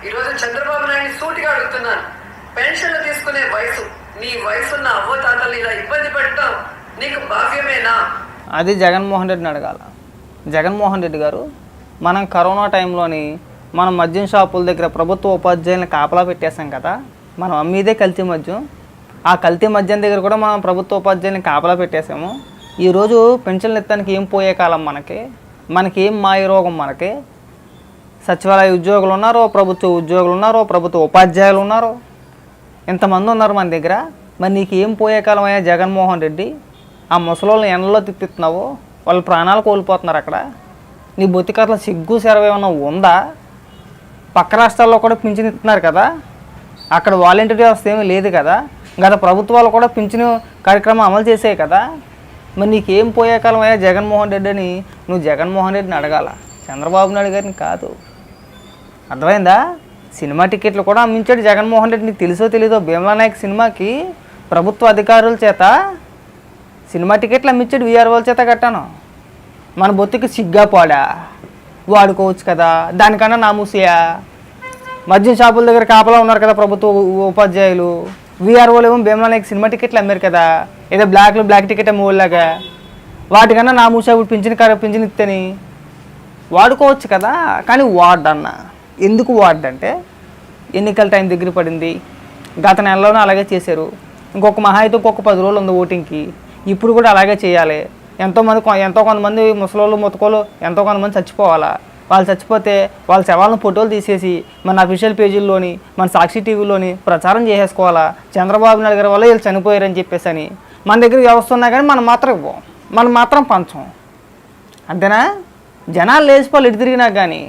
ఈరోజు చంద్రబాబు నాయుడు సూటిగా అడుగుతున్నాను, పెన్షన్లు తీసుకునే వయసు, నీ వయసున్న అవ్వ తాతలు ఇలా ఇబ్బంది పెట్టడం నీకు భావ్యమేనా? అది జగన్మోహన్ రెడ్డిని అడగాల. జగన్మోహన్ రెడ్డి గారు, మనం కరోనా టైంలోని మనం మద్యం షాపుల దగ్గర ప్రభుత్వ ఉపాధ్యాయులను కాపలా పెట్టేశాం కదా, మనం అమ్మీదే కల్తీ మద్యం. ఆ కల్తీ మద్యం దగ్గర కూడా మనం ప్రభుత్వ ఉపాధ్యాయులను కాపలా పెట్టేశాము. ఈరోజు పెన్షన్లు ఎత్తానికి ఏం పోయే కాలం మనకి ఏం మాయ రోగం మనకి? సచివాలయ ఉద్యోగులు ఉన్నారు, ప్రభుత్వ ఉద్యోగులు ఉన్నారు, ప్రభుత్వ ఉపాధ్యాయులు ఉన్నారు, ఇంతమంది ఉన్నారు మన దగ్గర. మరి నీకు ఏం పోయే కాలం అయ్యా జగన్మోహన్ రెడ్డి? ఆ ముసలోళ్ళని ఎండలో తిప్పిస్తున్నావు, వాళ్ళ ప్రాణాలు కోల్పోతున్నారు అక్కడ. నీ బొత్తికట్ల సిగ్గు సెరవు ఏమన్నా ఉందా? పక్క రాష్ట్రాల్లో కూడా పింఛన్ ఇస్తున్నారు కదా, అక్కడ వాలంటీర్ వ్యవస్థ ఏమీ లేదు కదా, గత ప్రభుత్వాలు కూడా పింఛను కార్యక్రమం అమలు చేసాయి కదా. మరి నీకేం పోయే కాలం అయ్యా జగన్మోహన్ రెడ్డి అని నువ్వు జగన్మోహన్ రెడ్డిని అడగాల, చంద్రబాబు నాయుడు గారిని కాదు. అర్థమైందా? సినిమా టికెట్లు కూడా అమ్మించాడు జగన్మోహన్ రెడ్డి. నీకు తెలుసో తెలీదో, భీమలా నాయక్ సినిమాకి ప్రభుత్వ అధికారుల చేత సినిమా టికెట్లు అమ్మించాడు, వీఆర్ఓల చేత కట్టాను. మన బొత్తికి సిగ్గా పోడా? వాడుకోవచ్చు కదా, దానికన్నా నామూసియా. మద్యం షాపుల దగ్గర కాపలా ఉన్నారు కదా ప్రభుత్వ ఉపాధ్యాయులు, వీఆర్ఓలు ఏమో భీమలా నాయక్ సినిమా టికెట్లు అమ్మారు కదా, ఏదో బ్లాక్ టికెట్ అమ్మేలాగా. వాటికన్నా నామూసియా ఇప్పుడు పింఛన్ ఇస్తేని వాడుకోవచ్చు కదా. కానీ వార్డన్న ఎందుకు వార్డంటే, ఎన్నికల టైం దగ్గర పడింది, గత నెలలోనే అలాగే చేశారు, ఇంకొక మహా అయితే ఇంకొక 10 రోజులు ఉంది ఓటింగ్కి, ఇప్పుడు కూడా అలాగే చేయాలి. ఎంతో కొంతమంది ముసలోళ్ళు ముతకోళ్ళు ఎంతో కొంతమంది చచ్చిపోవాలా. వాళ్ళు చచ్చిపోతే వాళ్ళ శవాలను ఫోటోలు తీసేసి మన అఫీషియల్ పేజీల్లోని, మన సాక్షి టీవీలోని ప్రచారం చేసేసుకోవాలా. చంద్రబాబు నాయుడు గారి వల్ల వీళ్ళు చనిపోయారని చెప్పేసి అని. మన దగ్గర వ్యవస్థ ఉన్నా కానీ మనం మాత్రం ఇవ్వం, మనం మాత్రం పంచం. అంతేనా? జనాలు లేచిపోవాలి ఎటు తిరిగినా. కానీ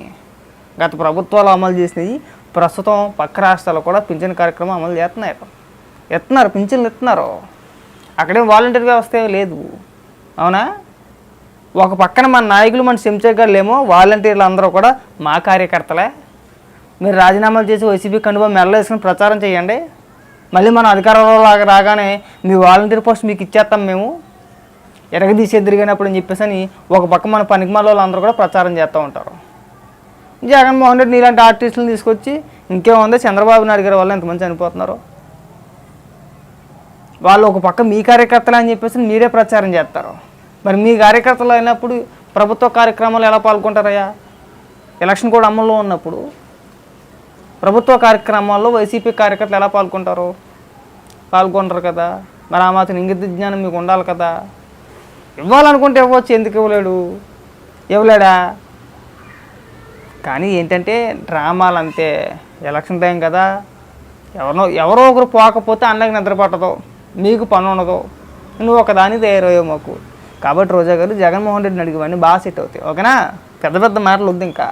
గత ప్రభుత్వాలు అమలు చేసినవి ప్రస్తుతం పక్క రాష్ట్రాల్లో కూడా పింఛన్ కార్యక్రమం అమలు ఎత్తున్నారు, పింఛన్లు ఎత్తున్నారు. అక్కడేం వాలంటీర్ వ్యవస్థ ఏమీ లేదు, అవునా? ఒక పక్కన మన నాయకులు, మన చెంచగాళ్ళేమో వాలంటీర్లు అందరూ కూడా మా కార్యకర్తలే, మీరు రాజీనామాలు చేసి వైసీపీ కండువా మెల్ల వేసుకుని ప్రచారం చేయండి, మళ్ళీ మన అధికారంలో రాగానే మీ వాలంటీర్ పోస్ట్ మీకు ఇచ్చేస్తాం మేము, ఎరగదీసేద్దరిగినప్పుడు అని చెప్పేసి అని ఒక పక్క మన పనికిమాల వాళ్ళందరూ కూడా ప్రచారం చేస్తూ ఉంటారు. జగన్మోహన్ రెడ్డి ఇలాంటి ఆర్టిస్టులను తీసుకొచ్చి ఇంకేముందో చంద్రబాబు నాయుడు గారి వల్ల ఎంతమంది చనిపోతున్నారు. వాళ్ళు ఒక పక్క మీ కార్యకర్తలు అని చెప్పేసి మీరే ప్రచారం చేస్తారు. మరి మీ కార్యకర్తలు అయినప్పుడు ప్రభుత్వ కార్యక్రమాలు ఎలా పాల్గొంటారయ్యా? ఎలక్షన్ కూడా అమల్లో ఉన్నప్పుడు ప్రభుత్వ కార్యక్రమాల్లో వైసీపీ కార్యకర్తలు ఎలా పాల్గొంటారు కదా. మరి ఆ మాత్రం ఇంగిత జ్ఞానం మీకు ఉండాలి కదా. ఇవ్వాలనుకుంటే ఇవ్వచ్చు, ఎందుకు ఇవ్వలేడా? కానీ ఏంటంటే డ్రామాలు అంతే. ఎలక్షన్ టైం కదా, ఎవరో ఒకరు పోకపోతే అన్నకి నిద్ర పట్టదు, మీకు పని ఉండదు, నువ్వు ఒకదాని తయారయ్యో మాకు. కాబట్టి రోజా గారు జగన్మోహన్ రెడ్డిని అడిగివన్నీ బాగా సెట్ అవుతాయి, ఓకేనా? పెద్ద మాటలు వద్దు ఇంకా.